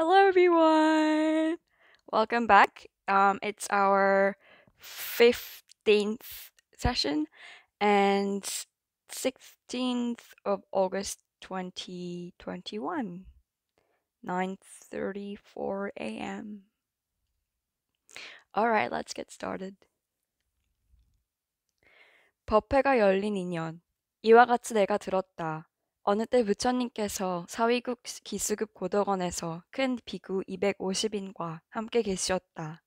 Hello, everyone. Welcome back. It's our 15th session and 16th of August 2021, 9:34 a.m. All right, let's get started. 법회가 열린 인연. 이와 같이 내가 들었다. 어느 때 부처님께서 사위국 기수급 고덕원에서 큰 비구 250인과 함께 계시었다.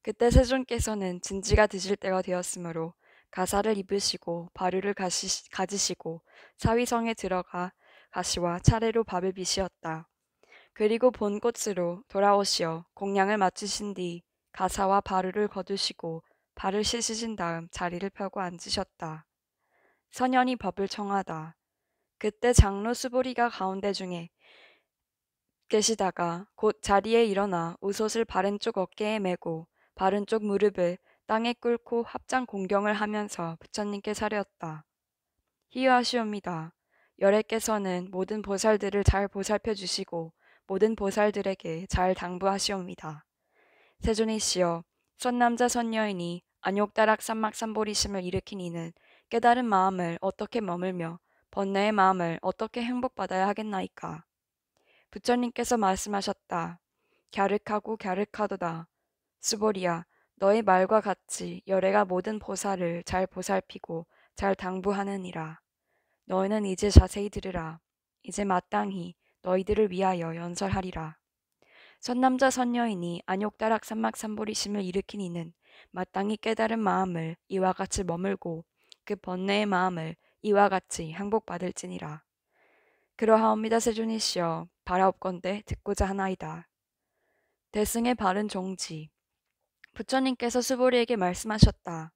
그때 세존께서는 진지가 드실 때가 되었으므로 가사를 입으시고 발효를 가지시고 사위성에 들어가 가시와 차례로 밥을 비시었다. 그리고 본 곳으로 돌아오시어 공양을 마치신 뒤 가사와 발효를 거두시고 발을 씻으신 다음 자리를 펴고 앉으셨다. 선현이 법을 청하다. 그때 장로 수보리가 가운데 중에 계시다가 곧 자리에 일어나 우솥을 바른쪽 어깨에 메고 바른쪽 무릎을 땅에 꿇고 합장 공경을 하면서 부처님께 사렸다. 희유하시옵니다. 열애께서는 모든 보살들을 잘 보살펴 주시고 모든 보살들에게 잘 당부하시옵니다. 세존이시여, 선남자 선녀이니 안욕다락 삼막삼보리심을 일으킨 이는 깨달은 마음을 어떻게 머물며 번뇌의 마음을 어떻게 행복받아야 하겠나이까. 부처님께서 말씀하셨다. 갸륵하고 갸륵하도다. 수보리야, 너의 말과 같이 열애가 모든 보살을 잘 보살피고 잘 당부하느니라. 너희는 이제 자세히 들으라. 이제 마땅히 너희들을 위하여 연설하리라. 선남자 선녀이니 안욕다락 삼막삼보리심을 일으킨 이는 마땅히 깨달은 마음을 이와 같이 머물고 그 번뇌의 마음을 이와 같이 항복받을지니라. 그러하옵니다. 세존이시여, 바라옵건대 듣고자 하나이다. 대승의 바른 종지. 부처님께서 수보리에게 말씀하셨다.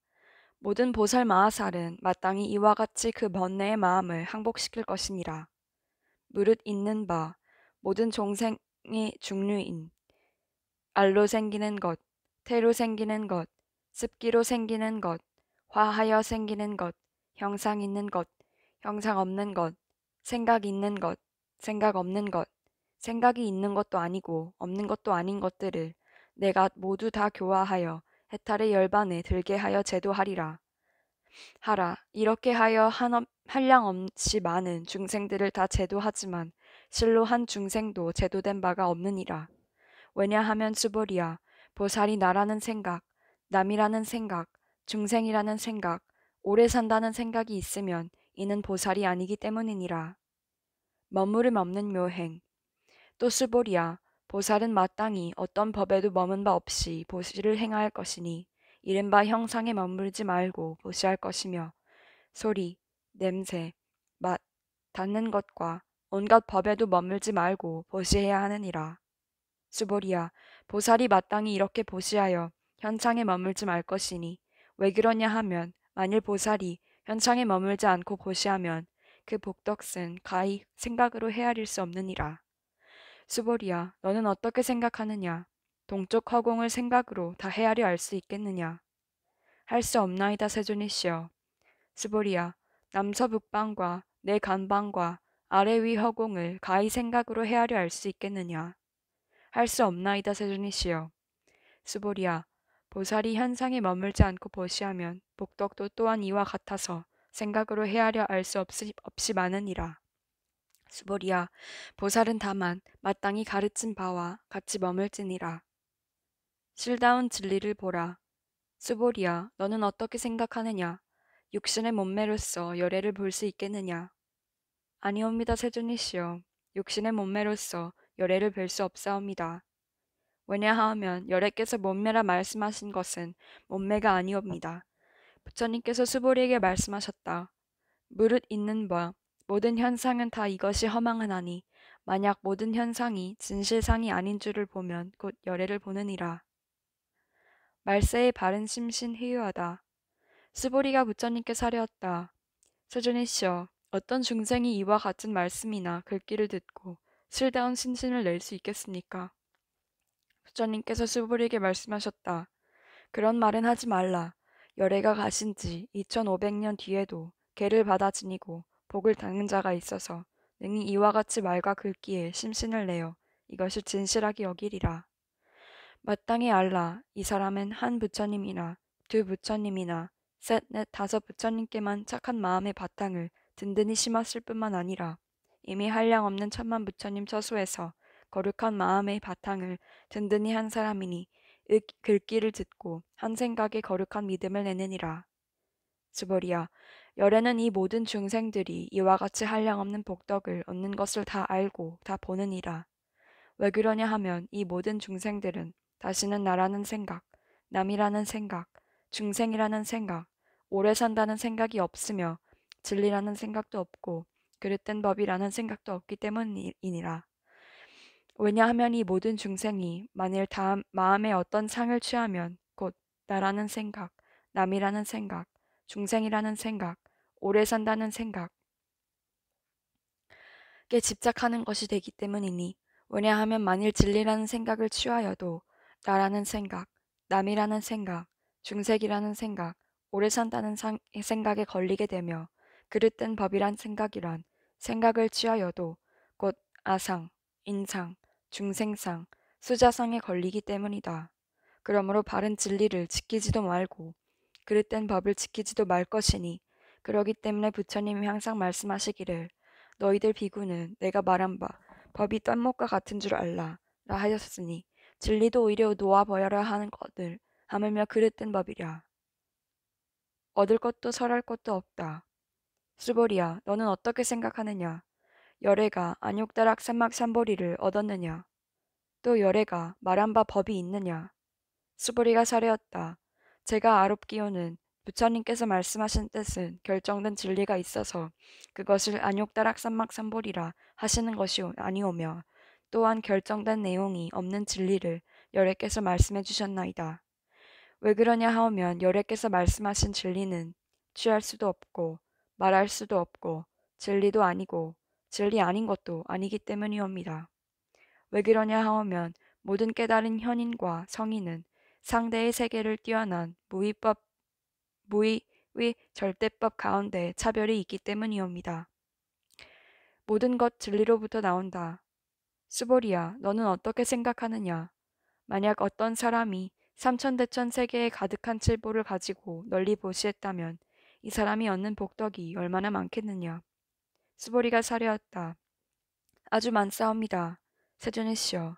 모든 보살 마하살은 마땅히 이와 같이 그 번뇌의 마음을 항복시킬 것이니라. 무릇 있는 바 모든 종생의 중류인 알로 생기는 것, 태로 생기는 것, 습기로 생기는 것, 화하여 생기는 것, 형상 있는 것, 형상 없는 것, 생각 있는 것, 생각 없는 것, 생각이 있는 것도 아니고 없는 것도 아닌 것들을 내가 모두 다 교화하여 해탈의 열반에 들게 하여 제도하리라. 하라. 이렇게 하여 한량없이 많은 중생들을 다 제도하지만 실로 한 중생도 제도된 바가 없느니라. 왜냐하면 수보리야, 보살이 나라는 생각, 남이라는 생각, 중생이라는 생각, 오래 산다는 생각이 있으면 이는 보살이 아니기 때문이니라. 머무름 없는 묘행. 또 수보리야, 보살은 마땅히 어떤 법에도 머문 바 없이 보시를 행할 것이니 이른바 형상에 머물지 말고 보시할 것이며 소리, 냄새, 맛, 닿는 것과 온갖 법에도 머물지 말고 보시해야 하느니라. 수보리야, 보살이 마땅히 이렇게 보시하여 현상에 머물지 말 것이니 왜 그러냐 하면 만일 보살이 현상에 머물지 않고 보시하면 그 복덕은 가히 생각으로 헤아릴 수 없느니라. 수보리야, 너는 어떻게 생각하느냐? 동쪽 허공을 생각으로 다 헤아려 알 수 있겠느냐? 할 수 없나이다 세존이시여. 수보리야, 남서북방과 내 간방과 아래 위 허공을 가히 생각으로 헤아려 알 수 있겠느냐? 할 수 없나이다 세존이시여. 수보리야, 보살이 현상에 머물지 않고 보시하면 복덕도 또한 이와 같아서 생각으로 헤아려 알 수 없이 많으니라. 수보리야, 보살은 다만 마땅히 가르친 바와 같이 머물지니라. 실다운 진리를 보라. 수보리야, 너는 어떻게 생각하느냐? 육신의 몸매로서 열애를 볼 수 있겠느냐? 아니옵니다, 세존이시여. 육신의 몸매로서 열애를 뵐 수 없사옵니다. 왜냐하면 열애께서 몸매라 말씀하신 것은 몸매가 아니옵니다. 부처님께서 수보리에게 말씀하셨다. 무릇 있는 바 모든 현상은 다 이것이 허망하나니 만약 모든 현상이 진실상이 아닌 줄을 보면 곧 열애를 보느니라. 말세의 바른 심신 희유하다. 수보리가 부처님께 사려왔다. 세존이시여, 어떤 중생이 이와 같은 말씀이나 글귀를 듣고 실다운 심신을 낼 수 있겠습니까? 부처님께서 수보리에게 말씀하셨다. 그런 말은 하지 말라. 열애가 가신 지 2500년 뒤에도 계를 받아 지니고 복을 닦는 자가 있어서 능히 이와 같이 말과 글귀에 심신을 내어 이것을 진실하게 여기리라. 마땅히 알라. 이 사람은 한 부처님이나 두 부처님이나 셋, 넷, 다섯 부처님께만 착한 마음의 바탕을 든든히 심었을 뿐만 아니라 이미 한량없는 천만 부처님 처소에서 거룩한 마음의 바탕을 든든히 한 사람이니 글귀를 듣고 한 생각에 거룩한 믿음을 내느니라. 스보리야, 열에는 이 모든 중생들이 이와 같이 한량없는 복덕을 얻는 것을 다 알고 다 보느니라. 왜 그러냐 하면 이 모든 중생들은 다시는 나라는 생각, 남이라는 생각, 중생이라는 생각, 오래 산다는 생각이 없으며 진리라는 생각도 없고 그릇된 법이라는 생각도 없기 때문이니라. 왜냐하면 이 모든 중생이 만일 다음 마음에 어떤 상을 취하면 곧 나라는 생각, 남이라는 생각, 중생이라는 생각, 오래 산다는 생각에 집착하는 것이 되기 때문이니 왜냐하면 만일 진리라는 생각을 취하여도 나라는 생각, 남이라는 생각, 중생이라는 생각, 오래 산다는 생각에 걸리게 되며 그릇된 법이란 생각이란 생각을 취하여도 곧 아상, 인상, 중생상, 수자상에 걸리기 때문이다. 그러므로 바른 진리를 지키지도 말고 그릇된 법을 지키지도 말 것이니 그러기 때문에 부처님이 항상 말씀하시기를 너희들 비구는 내가 말한 바 법이 뗏목과 같은 줄 알라 라 하였으니 진리도 오히려 놓아버려야 하는 것을 하물며 그릇된 법이랴. 얻을 것도 설할 것도 없다. 수보리야, 너는 어떻게 생각하느냐? 열애가 안욕다락 삼막삼보리를 얻었느냐? 또 열애가 말한 바 법이 있느냐? 수보리가 사려었다. 제가 아롭기요는 부처님께서 말씀하신 뜻은 결정된 진리가 있어서 그것을 안욕다락 삼막삼보리라 하시는 것이 아니오며 또한 결정된 내용이 없는 진리를 열애께서 말씀해 주셨나이다. 왜 그러냐 하오면 열애께서 말씀하신 진리는 취할 수도 없고 말할 수도 없고 진리도 아니고 진리 아닌 것도 아니기 때문이옵니다. 왜 그러냐 하오면 모든 깨달은 현인과 성인은 상대의 세계를 뛰어난 무의의 절대법 가운데 차별이 있기 때문이옵니다. 모든 것 진리로부터 나온다. 수보리야, 너는 어떻게 생각하느냐? 만약 어떤 사람이 삼천대천 세계에 가득한 칠보를 가지고 널리 보시했다면 이 사람이 얻는 복덕이 얼마나 많겠느냐? 수보리가 사려왔다. 아주 많사옵니다. 세존이시여.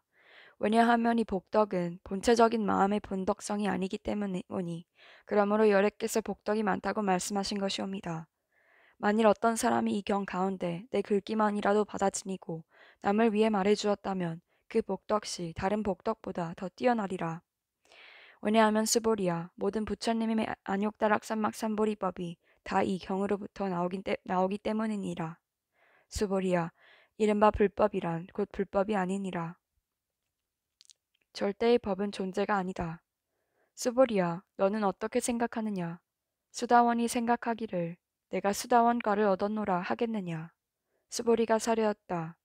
왜냐하면 이 복덕은 본체적인 마음의 본덕성이 아니기 때문이오니 그러므로 열애께서 복덕이 많다고 말씀하신 것이옵니다. 만일 어떤 사람이 이 경 가운데 내 글귀만이라도 받아지니고 남을 위해 말해주었다면 그 복덕시 다른 복덕보다 더 뛰어나리라. 왜냐하면 수보리야 모든 부처님의 안욕다락삼막삼보리법이 다 이 경으로부터 나오기 때문이니라. 수보리야 이른바 불법이란 곧 불법이 아니니라. 절대의 법은 존재가 아니다. 수보리야 너는 어떻게 생각하느냐? 수다원이 생각하기를 내가 수다원과를 얻었노라 하겠느냐? 수보리가 사려었다.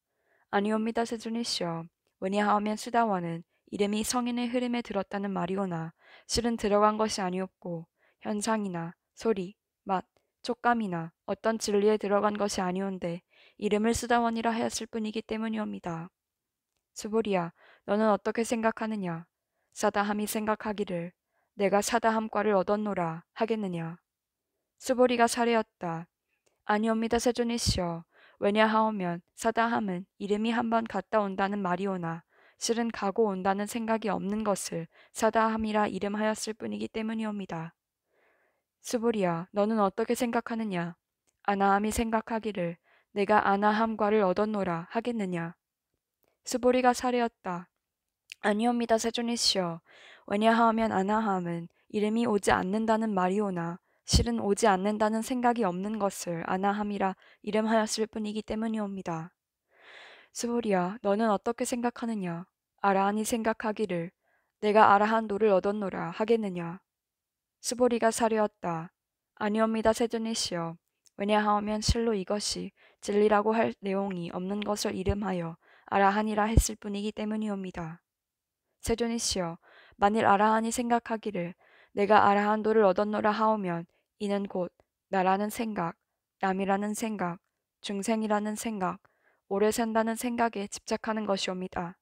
아니옵니다 세존이시여. 왜냐하면 수다원은 이름이 성인의 흐름에 들었다는 말이오나 실은 들어간 것이 아니었고 현상이나 소리, 맛, 촉감이나 어떤 진리에 들어간 것이 아니온데 이름을 수다원이라 하였을 뿐이기 때문이옵니다. 수보리야, 너는 어떻게 생각하느냐? 사다함이 생각하기를 내가 사다함과를 얻었노라 하겠느냐? 수보리가 사려었다. 아니옵니다 세존이시여. 왜냐하오면 사다함은 이름이 한번 갔다 온다는 말이오나 실은 가고 온다는 생각이 없는 것을 사다함이라 이름하였을 뿐이기 때문이옵니다. 수보리야, 너는 어떻게 생각하느냐? 아나함이 생각하기를 내가 아나함과를 얻었노라 하겠느냐? 수보리가 사려었다. 아니옵니다 세존이시여. 왜냐하면 아나함은 이름이 오지 않는다는 말이오나 실은 오지 않는다는 생각이 없는 것을 아나함이라 이름하였을 뿐이기 때문이옵니다. 수보리야, 너는 어떻게 생각하느냐? 아라한이 생각하기를 내가 아라한 도를 얻었노라 하겠느냐? 수보리가 사려었다. 아니옵니다 세존이시여. 왜냐하면 실로 이것이 진리라고 할 내용이 없는 것을 이름하여 아라한이라 했을 뿐이기 때문이옵니다. 세존이시여, 만일 아라한이 생각하기를 내가 아라한도를 얻었노라 하오면 이는 곧 나라는 생각, 남이라는 생각, 중생이라는 생각, 오래 산다는 생각에 집착하는 것이옵니다.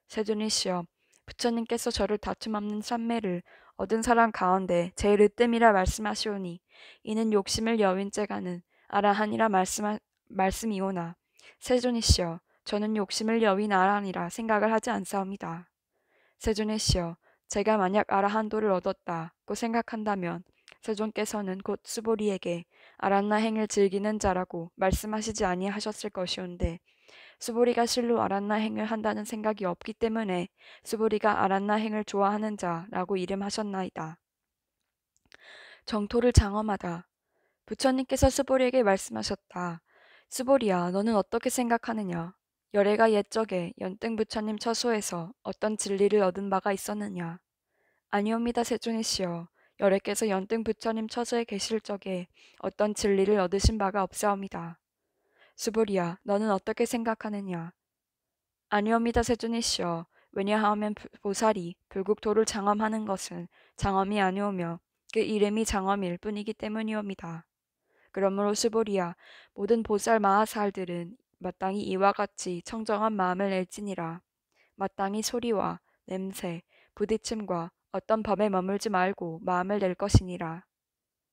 세존이시여, 부처님께서 저를 다툼 없는 삼매를 얻은 사람 가운데 제일 으뜸이라 말씀하시오니 이는 욕심을 여윈죄가는 아라한이라 말씀이오나 세존이시여, 저는 욕심을 여윈 아라한이라 생각을 하지 않사옵니다. 세존이시여, 제가 만약 아라한도를 얻었다고 생각한다면 세존께서는 곧 수보리에게 아란나행을 즐기는 자라고 말씀하시지 아니하셨을 것이온데 수보리가 실로 아란나행을 한다는 생각이 없기 때문에 수보리가 아란나행을 좋아하는 자라고 이름하셨나이다. 정토를 장엄하다. 부처님께서 수보리에게 말씀하셨다. 수보리야, 너는 어떻게 생각하느냐? 열애가 옛적에 연등 부처님 처소에서 어떤 진리를 얻은 바가 있었느냐? 아니옵니다, 세존이시여. 열애께서 연등 부처님 처소에 계실 적에 어떤 진리를 얻으신 바가 없사옵니다. 수보리야, 너는 어떻게 생각하느냐? 아니옵니다, 세존이시여. 왜냐하면 보살이 불국토를 장엄하는 것은 장엄이 아니오며 그 이름이 장엄일 뿐이기 때문이옵니다. 그러므로 수보리야, 모든 보살 마하살들은 마땅히 이와 같이 청정한 마음을 낼지니라. 마땅히 소리와 냄새, 부딪힘과 어떤 법에 머물지 말고 마음을 낼 것이니라.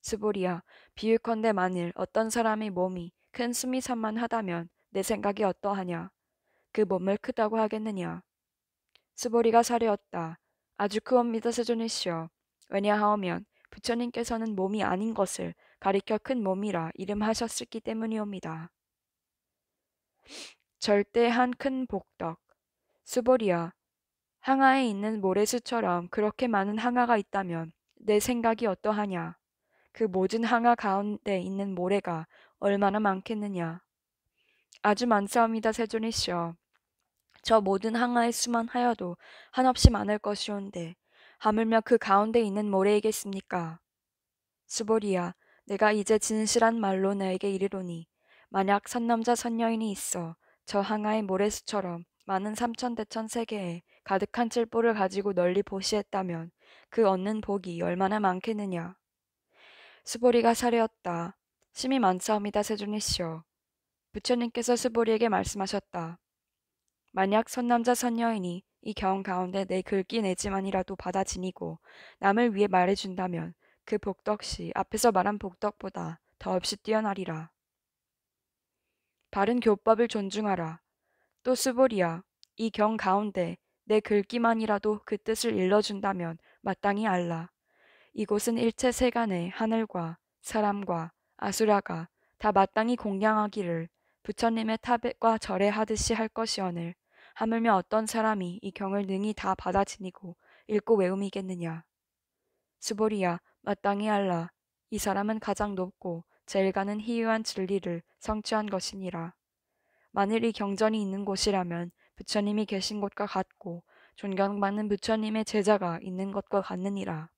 수보리야, 비유컨대 만일 어떤 사람의 몸이 큰 수미산만하다면 내 생각이 어떠하냐? 그 몸을 크다고 하겠느냐? 수보리가 사려었다. 아주 크옵니다, 세존이시여. 왜냐하오면 부처님께서는 몸이 아닌 것을 가리켜 큰 몸이라 이름하셨기 때문이옵니다. 절대한 큰 복덕. 수보리야, 항아에 있는 모래수처럼 그렇게 많은 항아가 있다면 내 생각이 어떠하냐? 그 모든 항아 가운데 있는 모래가 얼마나 많겠느냐? 아주 많사옵니다, 세존이시여. 저 모든 항아의 수만 하여도 한없이 많을 것이온데 하물며 그 가운데 있는 모래이겠습니까? 수보리야, 내가 이제 진실한 말로 너에게 이르노니 만약 선남자 선여인이 있어 저 항아의 모래수처럼 많은 삼천대천 세계에 가득한 칠보를 가지고 널리 보시했다면 그 얻는 복이 얼마나 많겠느냐. 수보리가 사려었다. 심히 많사옵니다, 세존이시여. 부처님께서 수보리에게 말씀하셨다. 만약 선남자 선여인이 이 경 가운데 내 글귀 내지만이라도 받아 지니고 남을 위해 말해준다면 그 복덕시 앞에서 말한 복덕보다 더없이 뛰어나리라. 바른 교법을 존중하라. 또 수보리야, 이 경 가운데 내 글귀만이라도 그 뜻을 일러준다면 마땅히 알라. 이곳은 일체 세간의 하늘과 사람과 아수라가 다 마땅히 공양하기를 부처님의 탑과 절에하듯이 할 것이오늘 하물며 어떤 사람이 이 경을 능히 다 받아 지니고 읽고 외움이겠느냐. 수보리야, 마땅히 알라. 이 사람은 가장 높고 제일 가는 희유한 진리를 성취한 것이니라. 만일 이 경전이 있는 곳이라면 부처님이 계신 곳과 같고 존경받는 부처님의 제자가 있는 것과 같느니라.